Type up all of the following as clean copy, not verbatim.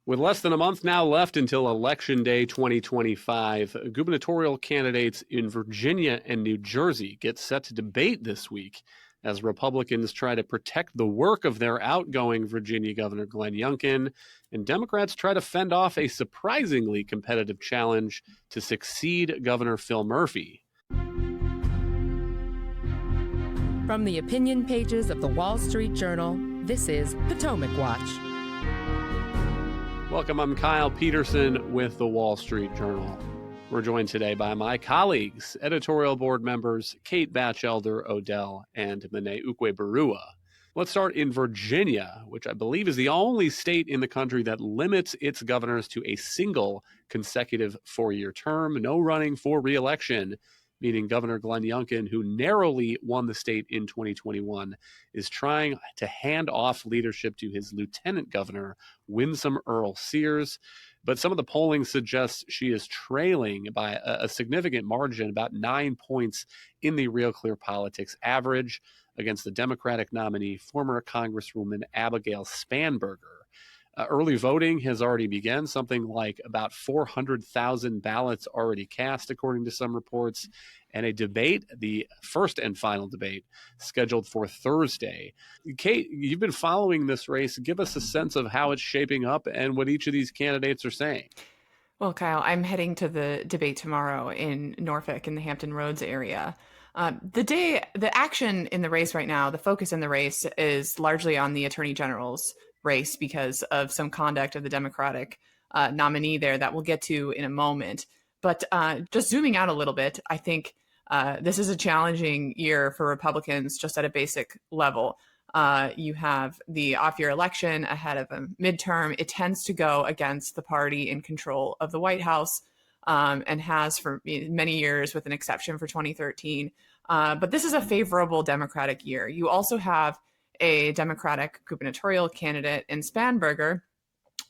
With less than a month now left until Election Day 2025, gubernatorial candidates in Virginia and New Jersey get set to debate this week as Republicans try to protect the work of their outgoing Virginia Governor Glenn Youngkin, and Democrats try to fend off a surprisingly competitive challenge to succeed Governor Phil Murphy. From the opinion pages of the Wall Street Journal, this is Potomac Watch. Welcome, I'm Kyle Peterson with the Wall Street Journal. We're joined today by my colleagues, editorial board members Kate Batchelder Odell and Monet Ukwe-Barua. Let's start in Virginia, which I believe is the only state in the country that limits its governors to a single consecutive four-year term, no running for re-election, meaning Governor Glenn Youngkin, who narrowly won the state in 2021, is trying to hand off leadership to his lieutenant governor, Winsome Earle-Sears. But some of the polling suggests she is trailing by a significant margin, about 9 points in the Real Clear Politics average, against the Democratic nominee, former Congresswoman Abigail Spanberger. Early voting has already begun, something like about 400,000 ballots already cast, according to some reports, and a debate, the first and final debate, scheduled for Thursday. Kate, you've been following this race. Give us a sense of how it's shaping up and what each of these candidates are saying. Well, Kyle, I'm heading to the debate tomorrow in Norfolk in the Hampton Roads area. The action in the race right now, the focus in the race is largely on the Attorney General's race because of some conduct of the Democratic nominee there that we'll get to in a moment. But just zooming out a little bit, I think this is a challenging year for Republicans just at a basic level. You have the off-year election ahead of a midterm. It tends to go against the party in control of the White House and has for many years, with an exception for 2013. But this is a favorable Democratic year. You also have a Democratic gubernatorial candidate in Spanberger,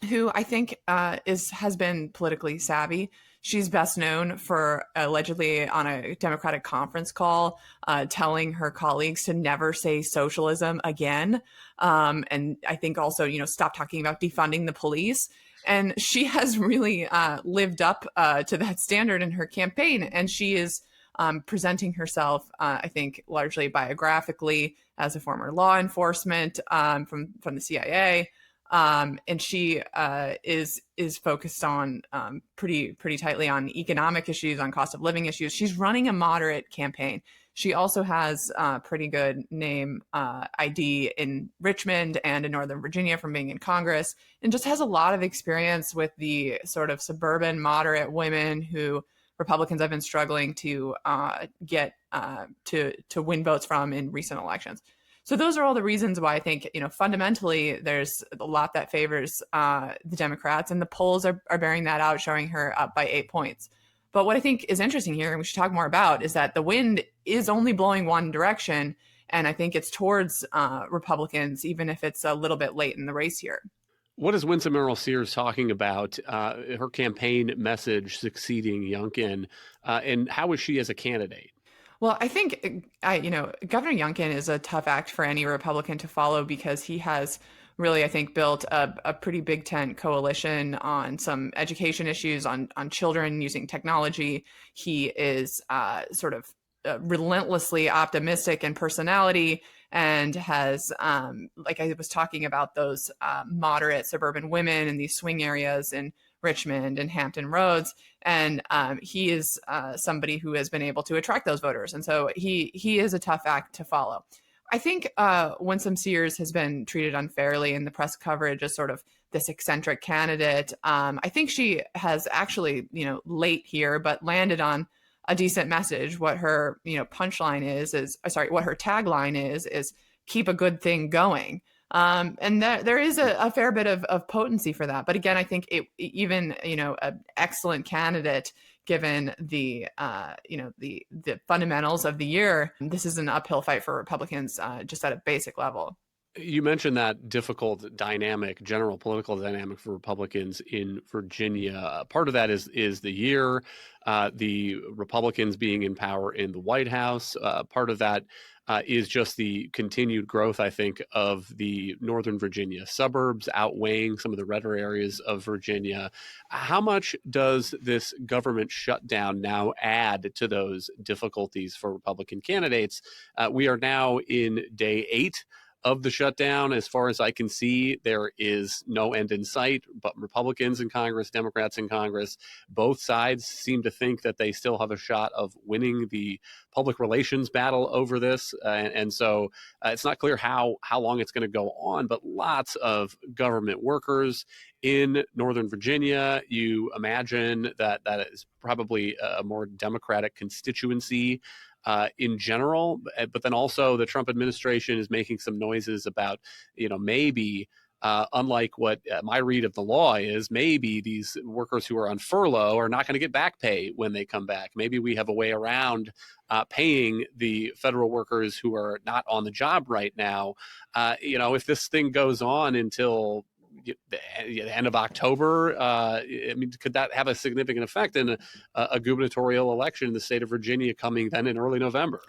who I think has been politically savvy. She's best known for allegedly on a Democratic conference call telling her colleagues to never say socialism again. And I think also, stop talking about defunding the police. And she has really lived up to that standard in her campaign. And she is presenting herself, I think, largely biographically as a former law enforcement from the CIA. And she is focused on pretty tightly on economic issues, on cost of living issues. She's running a moderate campaign. She also has a pretty good name ID in Richmond and in Northern Virginia from being in Congress, and just has a lot of experience with the sort of suburban moderate women who Republicans have been struggling to get to win votes from in recent elections. So those are all the reasons why I think, fundamentally there's a lot that favors the Democrats, and the polls are bearing that out, showing her up by 8 points. But what I think is interesting here, and we should talk more about, is that the wind is only blowing one direction, and I think it's towards Republicans, even if it's a little bit late in the race here. What is Winsome Earle-Sears talking about, her campaign message succeeding Youngkin, and how is she as a candidate? Well, I think, Governor Youngkin is a tough act for any Republican to follow because he has really, I think, built a pretty big tent coalition on some education issues, on children using technology. He is sort of relentlessly optimistic in personality and has, like I was talking about, those moderate suburban women in these swing areas in Richmond and Hampton Roads. And he is somebody who has been able to attract those voters. And so he is a tough act to follow. I think Winsome Sears has been treated unfairly in the press coverage as sort of this eccentric candidate. I think she has actually, late here, but landed on a decent message. What her, punchline what her tagline is keep a good thing going. And there is a fair bit of potency for that. But again, I think even an excellent candidate, given the fundamentals of the year, this is an uphill fight for Republicans just at a basic level. You mentioned that difficult general political dynamic for Republicans in Virginia. Part of that is the year, the Republicans being in power in the White House. Part of that is just the continued growth, I think, of the Northern Virginia suburbs outweighing some of the redder areas of Virginia. How much does this government shutdown now add to those difficulties for Republican candidates? We are now in day 8 of the shutdown. As far as I can see, there is no end in sight, but Republicans in Congress, Democrats in Congress, both sides seem to think that they still have a shot of winning the public relations battle over this. And so it's not clear how long it's going to go on, but lots of government workers in Northern Virginia. You imagine that is probably a more Democratic constituency in general, but then also the Trump administration is making some noises about, maybe unlike what my read of the law is, maybe these workers who are on furlough are not going to get back pay when they come back. Maybe we have a way around paying the federal workers who are not on the job right now. If this thing goes on until the end of October, could that have a significant effect in a gubernatorial election in the state of Virginia coming then in early November?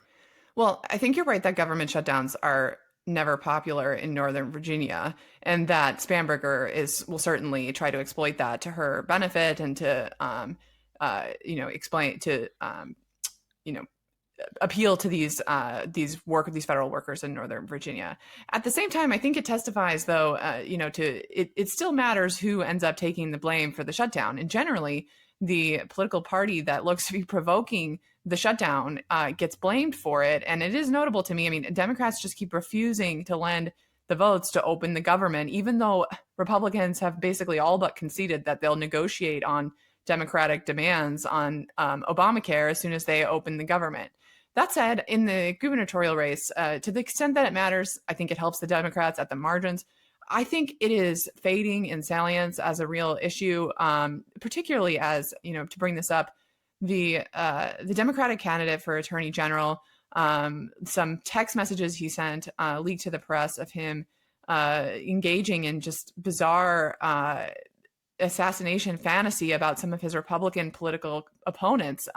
Well, I think you're right that government shutdowns are never popular in Northern Virginia, and that Spanberger will certainly try to exploit that to her benefit and to, explain to, appeal to these federal workers in Northern Virginia. At the same time, I think it testifies, though, it still matters who ends up taking the blame for the shutdown. And generally, the political party that looks to be provoking the shutdown gets blamed for it. And it is notable to me. I mean, Democrats just keep refusing to lend the votes to open the government, even though Republicans have basically all but conceded that they'll negotiate on Democratic demands on Obamacare as soon as they open the government. That said, in the gubernatorial race, to the extent that it matters, I think it helps the Democrats at the margins. I think it is fading in salience as a real issue, particularly as, to bring this up, the Democratic candidate for Attorney General, some text messages he sent leaked to the press of him engaging in just bizarre assassination fantasy about some of his Republican political opponents.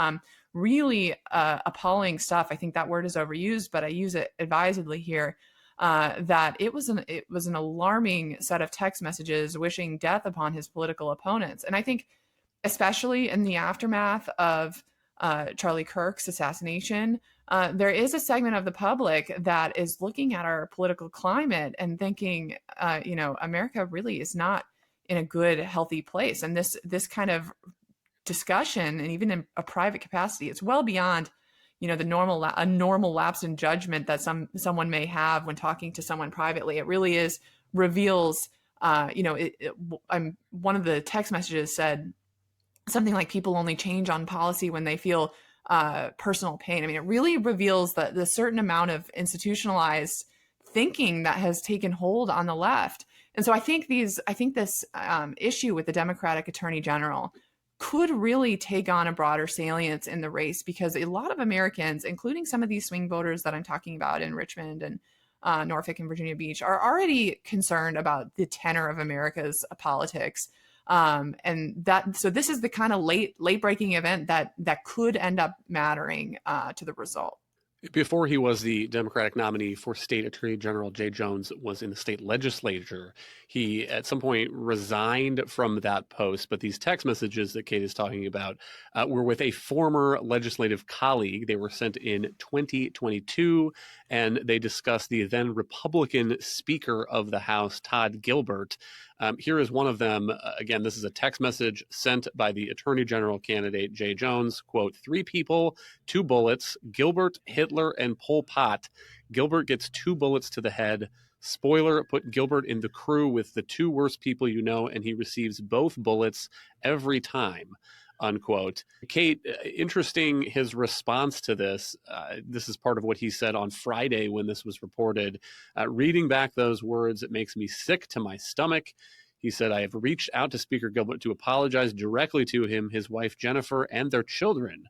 Really appalling stuff. I think that word is overused, but I use it advisedly here. That it was an alarming set of text messages wishing death upon his political opponents. And I think, especially in the aftermath of Charlie Kirk's assassination, there is a segment of the public that is looking at our political climate and thinking, America really is not in a good, healthy place. And this kind of discussion, and even in a private capacity, it's well beyond the normal lapse in judgment that someone may have when talking to someone privately. It really reveals one of the text messages said something like, people only change on policy when they feel personal pain. I mean, it really reveals the certain amount of institutionalized thinking that has taken hold on the left. And so I think this issue with the Democratic Attorney General could really take on a broader salience in the race, because a lot of Americans, including some of these swing voters that I'm talking about in Richmond and Norfolk and Virginia Beach, are already concerned about the tenor of America's politics. So this is the kind of late breaking event that could end up mattering to the result. Before he was the Democratic nominee for State Attorney General, Jay Jones was in the state legislature. He, at some point, resigned from that post, but these text messages that Kate is talking about were with a former legislative colleague. They were sent in 2022, and they discussed the then Republican Speaker of the House, Todd Gilbert. Here is one of them. Again, this is a text message sent by the Attorney General candidate, Jay Jones. Quote, 3 people, 2 bullets, Gilbert, Hitler, and Pol Pot. Gilbert gets 2 bullets to the head. Spoiler, put Gilbert in the crew with the 2 worst people you know, and he receives both bullets every time. Unquote. Kate, interesting his response to this. This is part of what he said on Friday when this was reported. Reading back those words, it makes me sick to my stomach. He said, I have reached out to Speaker Gilbert to apologize directly to him, his wife Jennifer, and their children.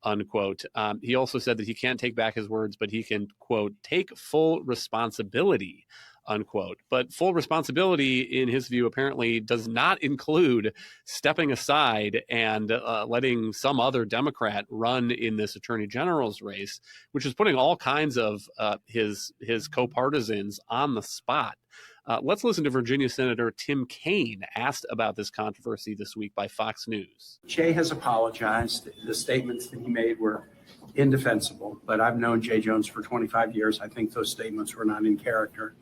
Unquote. He also said that he can't take back his words, but he can, quote, take full responsibility, unquote. But full responsibility, in his view, apparently does not include stepping aside and letting some other Democrat run in this attorney general's race, which is putting all kinds of his co-partisans on the spot. Let's listen to Virginia Senator Tim Kaine asked about this controversy this week by Fox News. Jay has apologized. The statements that he made were indefensible, but I've known Jay Jones for 25 years. I think those statements were not in character,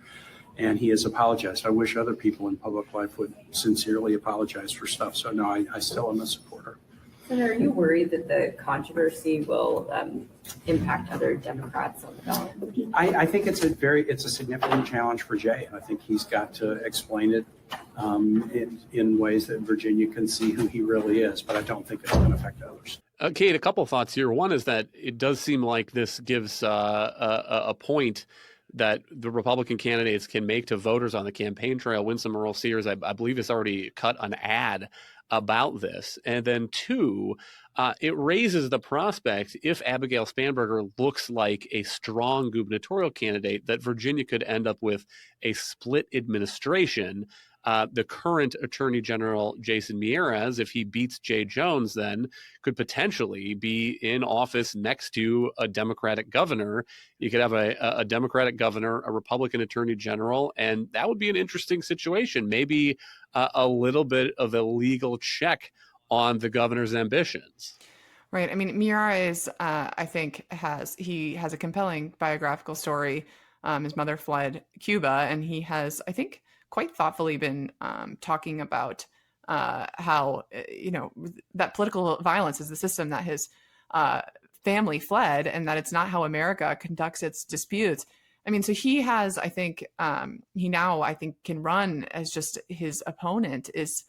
and he has apologized. I wish other people in public life would sincerely apologize for stuff. So no, I still am a supporter. Senator, are you worried that the controversy will impact other Democrats on the ballot? I think it's a significant challenge for Jay. I think he's got to explain it in ways that Virginia can see who he really is, but I don't think it's going to affect others. Kate, a couple of thoughts here. One is that it does seem like this gives a point that the Republican candidates can make to voters on the campaign trail. Winsome Earle-Sears, I believe, has already cut an ad about this. And then two, it raises the prospect, if Abigail Spanberger looks like a strong gubernatorial candidate, that Virginia could end up with a split administration. The current Attorney General, Jason Miyares, if he beats Jay Jones, then could potentially be in office next to a Democratic governor. You could have a Democratic governor, a Republican Attorney General, and that would be an interesting situation. Maybe a little bit of a legal check on the governor's ambitions. Right. I mean, Miyares, I think, has a compelling biographical story. His mother fled Cuba, and he has, I think, quite thoughtfully been talking about how, that political violence is the system that his family fled, and that it's not how America conducts its disputes. I mean, so he has, I think, he now, I think, can run as just his opponent is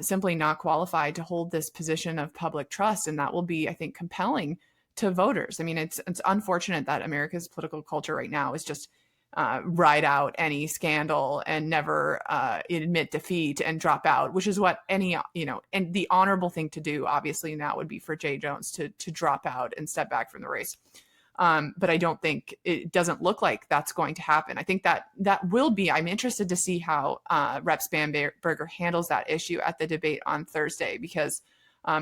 simply not qualified to hold this position of public trust. And that will be, I think, compelling to voters. I mean, it's unfortunate that America's political culture right now is just ride out any scandal and never admit defeat and drop out, which is what and the honorable thing to do, obviously, now would be for Jay Jones to drop out and step back from the race. But I don't think it doesn't look like that's going to happen. I think that will be, I'm interested to see how Rep. Spanberger handles that issue at the debate on Thursday, because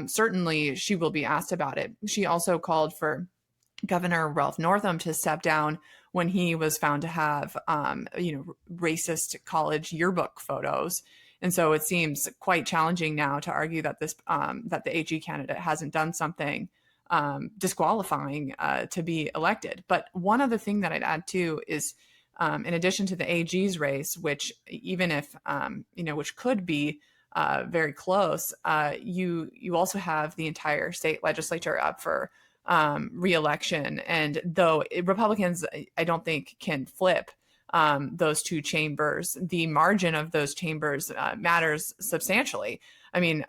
certainly she will be asked about it. She also called for Governor Ralph Northam to step down when he was found to have, racist college yearbook photos. And so it seems quite challenging now to argue that that the AG candidate hasn't done something disqualifying to be elected. But one other thing that I'd add too is, in addition to the AG's race, which even if which could be very close, you also have the entire state legislature up for re-election. And though Republicans, I don't think, can flip those two chambers, the margin of those chambers matters substantially. I mean,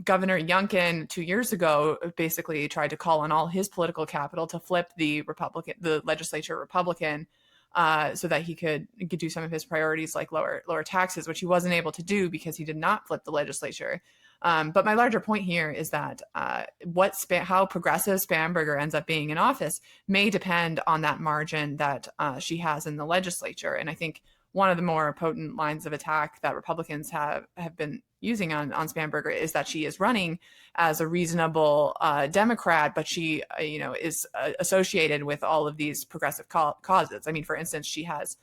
Governor Youngkin 2 years ago basically tried to call on all his political capital to flip the legislature Republican, so that he could do some of his priorities like lower taxes, which he wasn't able to do because he did not flip the legislature. But my larger point here is that how progressive Spanberger ends up being in office may depend on that margin that she has in the legislature. And I think one of the more potent lines of attack that Republicans have been using on Spanberger is that she is running as a reasonable Democrat, but she is associated with all of these progressive causes. I mean, for instance, she has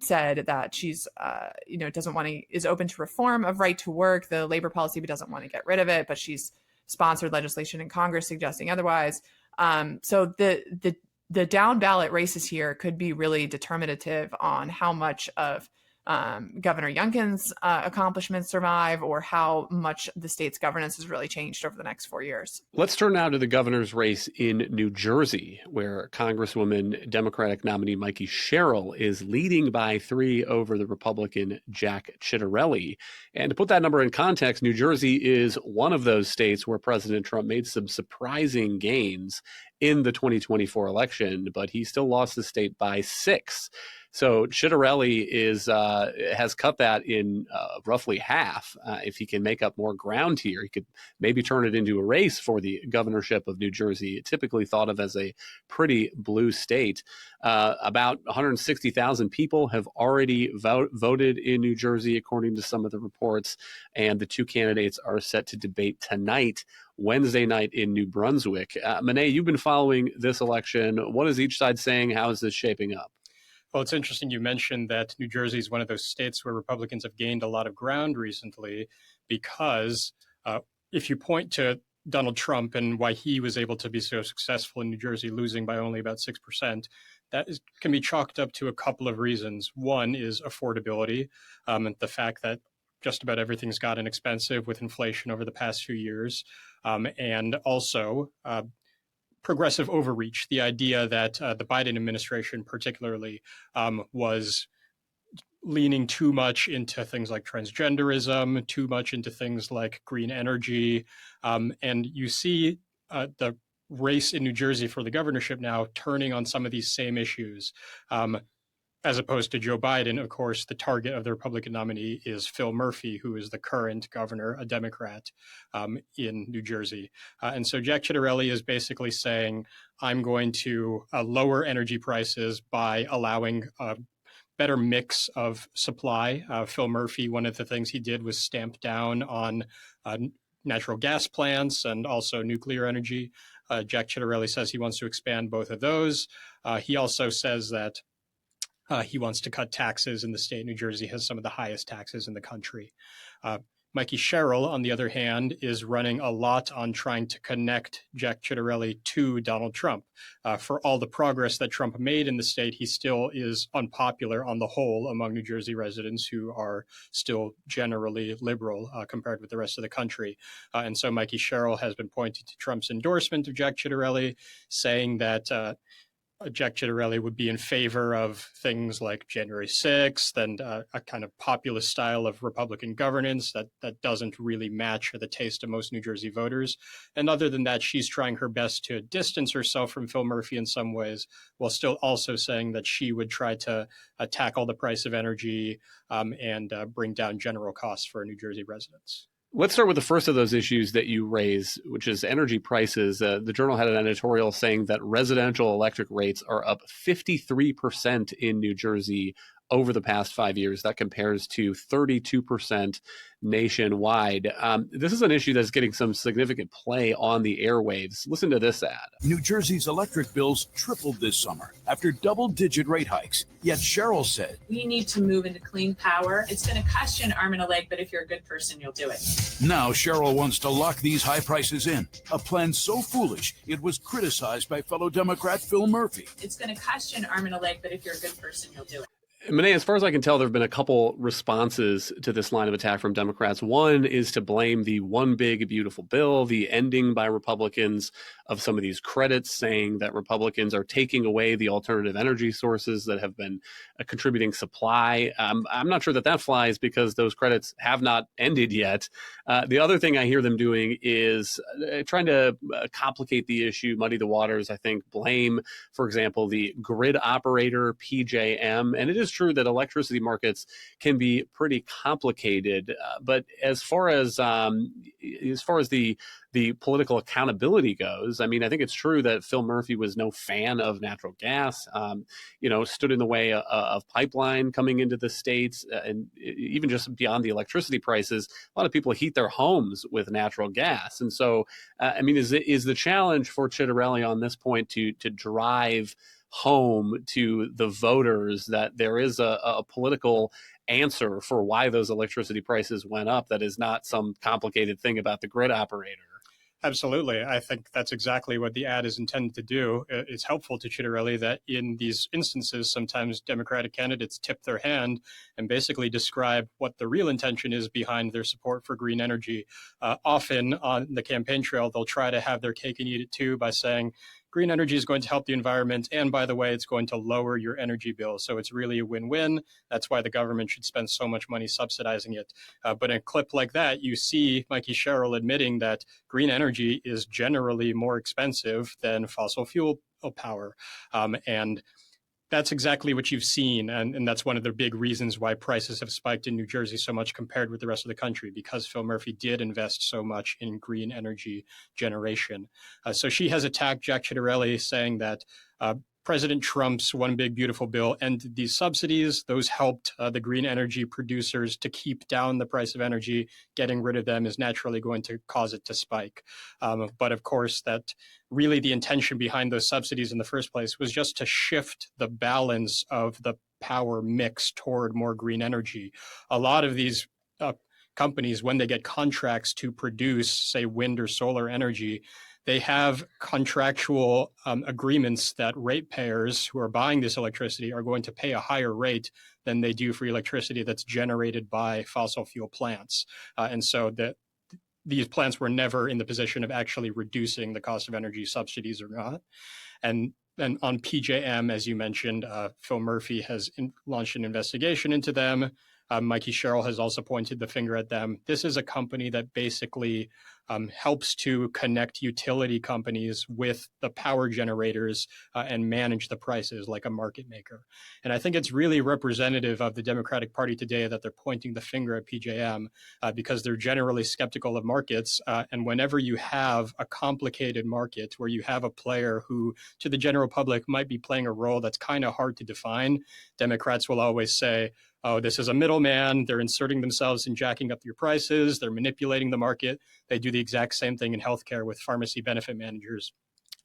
said that she's is open to reform of right to work, the labor policy, but doesn't want to get rid of it. But she's sponsored legislation in Congress suggesting otherwise. So the down ballot races here could be really determinative on how much of Governor Youngkin's accomplishments survive, or how much the state's governance has really changed over the next 4 years. Let's turn now to the governor's race in New Jersey, where Congresswoman Democratic nominee Mikie Sherrill is leading by 3 over the Republican Jack Ciattarelli. And to put that number in context, New Jersey is one of those states where President Trump made some surprising gains in the 2024 election, but he still lost the state by 6. So Ciattarelli has cut that in roughly half. If he can make up more ground here, he could maybe turn it into a race for the governorship of New Jersey, typically thought of as a pretty blue state. About 160,000 people have already voted in New Jersey, according to some of the reports, and the two candidates are set to debate tonight, Wednesday night in New Brunswick. Mikie, you've been following this election. What is each side saying? How is this shaping up? Well, it's interesting you mentioned that New Jersey is one of those states where Republicans have gained a lot of ground recently because if you point to Donald Trump and why he was able to be so successful in New Jersey, losing by only about 6%, can be chalked up to a couple of reasons. One is affordability, and the fact that just about everything's gotten expensive with inflation over the past few years, and also progressive overreach, the idea that the Biden administration particularly was leaning too much into things like transgenderism, too much into things like green energy. And you see the race in New Jersey for the governorship now turning on some of these same issues. As opposed to Joe Biden, of course, the target of the Republican nominee is Phil Murphy, who is the current governor, a Democrat in New Jersey. And so Jack Ciattarelli is basically saying, I'm going to lower energy prices by allowing a better mix of supply. Phil Murphy, one of the things he did was stamp down on natural gas plants and also nuclear energy. Jack Ciattarelli says he wants to expand both of those. He also says that he wants to cut taxes, and the state of New Jersey has some of the highest taxes in the country. Mikie Sherrill, on the other hand, is running a lot on trying to connect Jack Ciattarelli to Donald Trump. For all the progress that Trump made in the state, he still is unpopular on the whole among New Jersey residents who are still generally liberal compared with the rest of the country. And so Mikie Sherrill has been pointing to Trump's endorsement of Jack Ciattarelli, saying that Jack Ciattarelli would be in favor of things like January 6th and a kind of populist style of Republican governance that doesn't really match the taste of most New Jersey voters. And other than that, she's trying her best to distance herself from Phil Murphy in some ways, while still also saying that she would try to tackle the price of energy and bring down general costs for New Jersey residents. Let's start with the first of those issues that you raise, which is energy prices. The Journal had an editorial saying that residential electric rates are up 53% in New Jersey over the past 5 years. That compares to 32% nationwide. This is an issue that's getting some significant play on the airwaves. Listen to this ad. New Jersey's electric bills tripled this summer after double-digit rate hikes. Yet Sherrill said, we need to move into clean power. It's going to cost you an arm and a leg, but if you're a good person, you'll do it. Now Sherrill wants to lock these high prices in, a plan so foolish it was criticized by fellow Democrat Phil Murphy. It's going to cost you an arm and a leg, but if you're a good person, you'll do it. Mikie, as far as I can tell, there have been a couple responses to this line of attack from Democrats. One is to blame the one big beautiful bill, the ending by Republicans of some of these credits, saying that Republicans are taking away the alternative energy sources that have been a contributing supply. I'm not sure that flies because those credits have not ended yet. The other thing I hear them doing is trying to complicate the issue, muddy the waters, I think, blame, for example, the grid operator, PJM. And it is true that electricity markets can be pretty complicated, but as far as the political accountability goes, I mean, I think it's true that Phil Murphy was no fan of natural gas, stood in the way of pipeline coming into the states, and even just beyond the electricity prices, a lot of people heat their homes with natural gas. And so, is the challenge for Ciattarelli on this point to drive home to the voters that there is a political answer for why those electricity prices went up that is not some complicated thing about the grid operator? Absolutely. I think that's exactly what the ad is intended to do. It's helpful to Ciattarelli that in these instances, sometimes Democratic candidates tip their hand and basically describe what the real intention is behind their support for green energy. Often on the campaign trail, they'll try to have their cake and eat it too by saying, green energy is going to help the environment, and by the way, it's going to lower your energy bill. So it's really a win-win. That's why the government should spend so much money subsidizing it. But in a clip like that, you see Mikie Sherrill admitting that green energy is generally more expensive than fossil fuel power. And that's exactly what you've seen. And that's one of the big reasons why prices have spiked in New Jersey so much compared with the rest of the country, because Phil Murphy did invest so much in green energy generation. So she has attacked Jack Ciattarelli, saying that President Trump's One Big Beautiful Bill ended these subsidies. Those helped the green energy producers to keep down the price of energy. Getting rid of them is naturally going to cause it to spike. But of course, that really the intention behind those subsidies in the first place was just to shift the balance of the power mix toward more green energy. A lot of these companies, when they get contracts to produce, say, wind or solar energy, they have contractual agreements that ratepayers who are buying this electricity are going to pay a higher rate than they do for electricity that's generated by fossil fuel plants. And so these plants were never in the position of actually reducing the cost of energy, subsidies or not. And on PJM, as you mentioned, Phil Murphy has launched an investigation into them. Mikie Sherrill has also pointed the finger at them. This is a company that basically helps to connect utility companies with the power generators and manage the prices like a market maker. And I think it's really representative of the Democratic Party today that they're pointing the finger at PJM because they're generally skeptical of markets. And whenever you have a complicated market where you have a player who to the general public might be playing a role that's kind of hard to define, Democrats will always say, oh, this is a middleman. They're inserting themselves in jacking up your prices. They're manipulating the market. They do the exact same thing in healthcare with pharmacy benefit managers.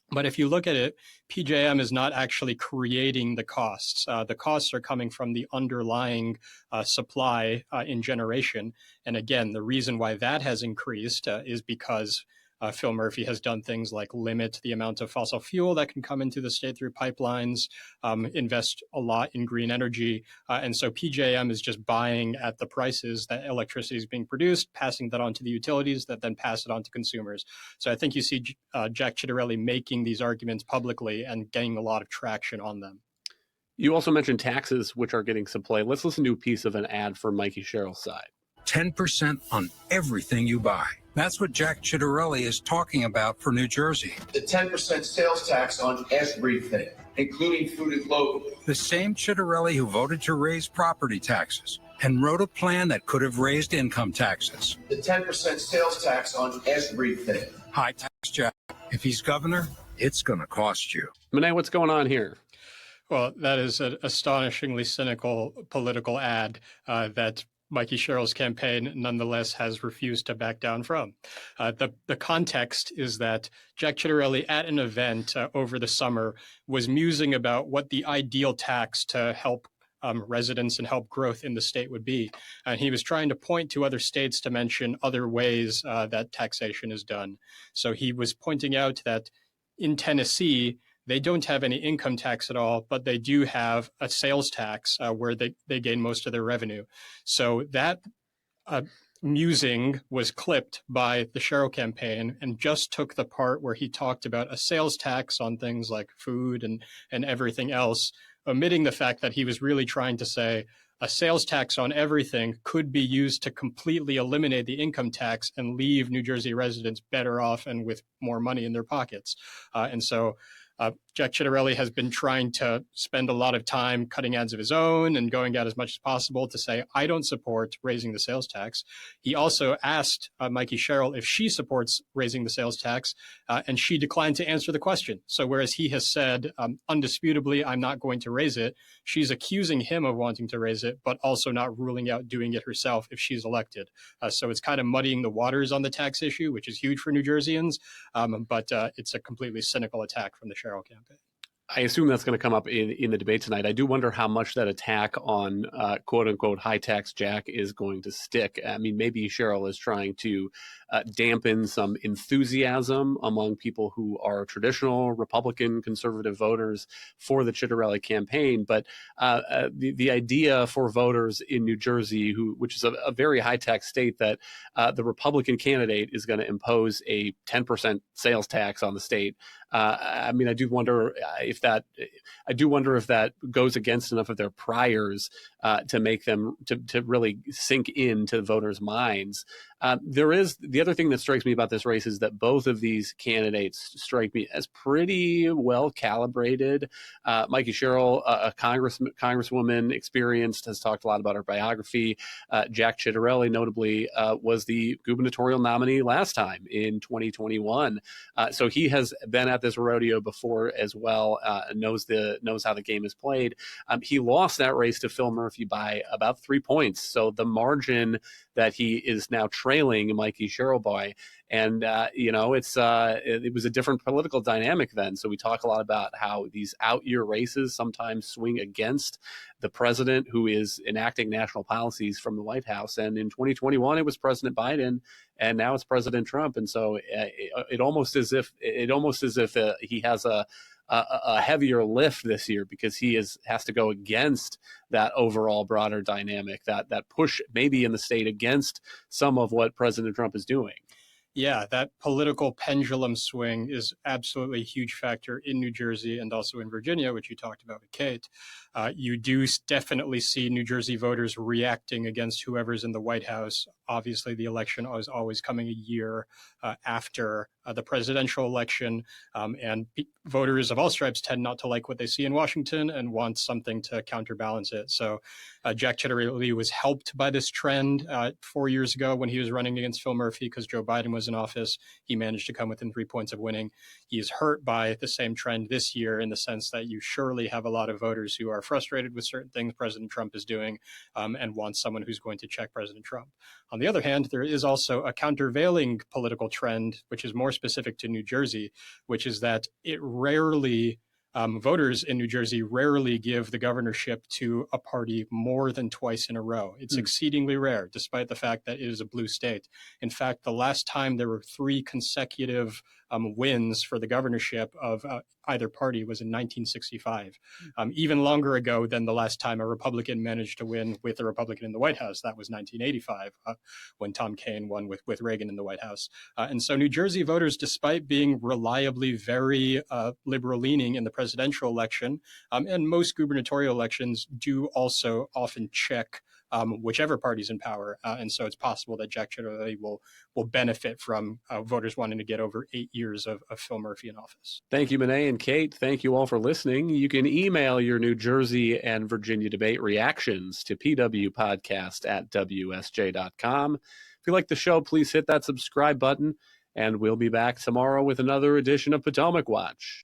But if you look at it, PJM is not actually creating the costs. The costs are coming from the underlying supply in generation. And again, the reason why that has increased is because Phil Murphy has done things like limit the amount of fossil fuel that can come into the state through pipelines, invest a lot in green energy. And so PJM is just buying at the prices that electricity is being produced, passing that on to the utilities that then pass it on to consumers. So I think you see Jack Ciattarelli making these arguments publicly and getting a lot of traction on them. You also mentioned taxes, which are getting some play. Let's listen to a piece of an ad from Mikie Sherrill's side. 10% on everything you buy. That's what Jack Ciattarelli is talking about for New Jersey. The 10% sales tax on everything, including food and clothing. The same Ciattarelli who voted to raise property taxes and wrote a plan that could have raised income taxes. The 10% sales tax on everything. High tax Jack. If he's governor, it's going to cost you. Monet, what's going on here? Well, that is an astonishingly cynical political ad that Mikie Sherrill's campaign nonetheless has refused to back down from. The context is that Jack Ciattarelli at an event over the summer was musing about what the ideal tax to help residents and help growth in the state would be. And he was trying to point to other states to mention other ways that taxation is done. So he was pointing out that in Tennessee, they don't have any income tax at all, but they do have a sales tax where they gain most of their revenue. So that musing was clipped by the Sherrill campaign and just took the part where he talked about a sales tax on things like food and everything else, omitting the fact that he was really trying to say a sales tax on everything could be used to completely eliminate the income tax and leave New Jersey residents better off and with more money in their pockets. And so Jack Ciattarelli has been trying to spend a lot of time cutting ads of his own and going out as much as possible to say, I don't support raising the sales tax. He also asked Mikie Sherrill if she supports raising the sales tax, and she declined to answer the question. So whereas he has said, undisputably, I'm not going to raise it, she's accusing him of wanting to raise it, but also not ruling out doing it herself if she's elected. So it's kind of muddying the waters on the tax issue, which is huge for New Jerseyans, but it's a completely cynical attack from the Sherrill campaign. I assume that's going to come up in the debate tonight. I do wonder how much that attack on quote unquote high tax Jack is going to stick. I mean, maybe Sherrill is trying to dampen some enthusiasm among people who are traditional Republican conservative voters for the Ciattarelli campaign. But the idea for voters in New Jersey, which is a very high tax state, that the Republican candidate is going to impose a 10% sales tax on the state. I mean, I do wonder if if that, I do wonder if that goes against enough of their priors to make them to really sink into voters' minds. There is the other thing that strikes me about this race is that both of these candidates strike me as pretty well calibrated. Mikie Sherrill, a congresswoman, experienced, has talked a lot about her biography. Jack Ciattarelli, notably, was the gubernatorial nominee last time in 2021. So he has been at this rodeo before as well, knows how the game is played. He lost that race to Phil Murphy by about 3 points. So the margin that he is now trailing Mikie Sherrill by, and it was a different political dynamic then. So we talk a lot about how these out-year races sometimes swing against the president who is enacting national policies from the White House. And in 2021, it was President Biden, and now it's President Trump. And so it almost as if he has a heavier lift this year because he has to go against that overall broader dynamic, that push maybe in the state against some of what President Trump is doing. Yeah, that political pendulum swing is absolutely a huge factor in New Jersey and also in Virginia, which you talked about with Kate. You do definitely see New Jersey voters reacting against whoever's in the White House. Obviously, the election is always coming a year after the presidential election, and voters of all stripes tend not to like what they see in Washington and want something to counterbalance it. So Jack Ciattarelli was helped by this trend 4 years ago when he was running against Phil Murphy because Joe Biden was in office. He managed to come within 3 points of winning. He is hurt by the same trend this year in the sense that you surely have a lot of voters who are frustrated with certain things President Trump is doing and want someone who's going to check President Trump. On the other hand, there is also a countervailing political trend, which is more specific to New Jersey, which is that it rarely voters in New Jersey rarely give the governorship to a party more than twice in a row. It's exceedingly rare, despite the fact that it is a blue state. In fact, the last time there were 3 consecutive wins for the governorship of either party was in 1965, even longer ago than the last time a Republican managed to win with a Republican in the White House. That was 1985, when Tom Kaine won with Reagan in the White House. And so New Jersey voters, despite being reliably very liberal-leaning in the presidential election, and most gubernatorial elections, do also often check whichever party's in power. And so it's possible that Jack Ciattarelli will benefit from voters wanting to get over 8 years of Phil Murphy in office. Thank you, Monet and Kate. Thank you all for listening. You can email your New Jersey and Virginia debate reactions to pwpodcast@wsj.com. If you like the show, please hit that subscribe button, and we'll be back tomorrow with another edition of Potomac Watch.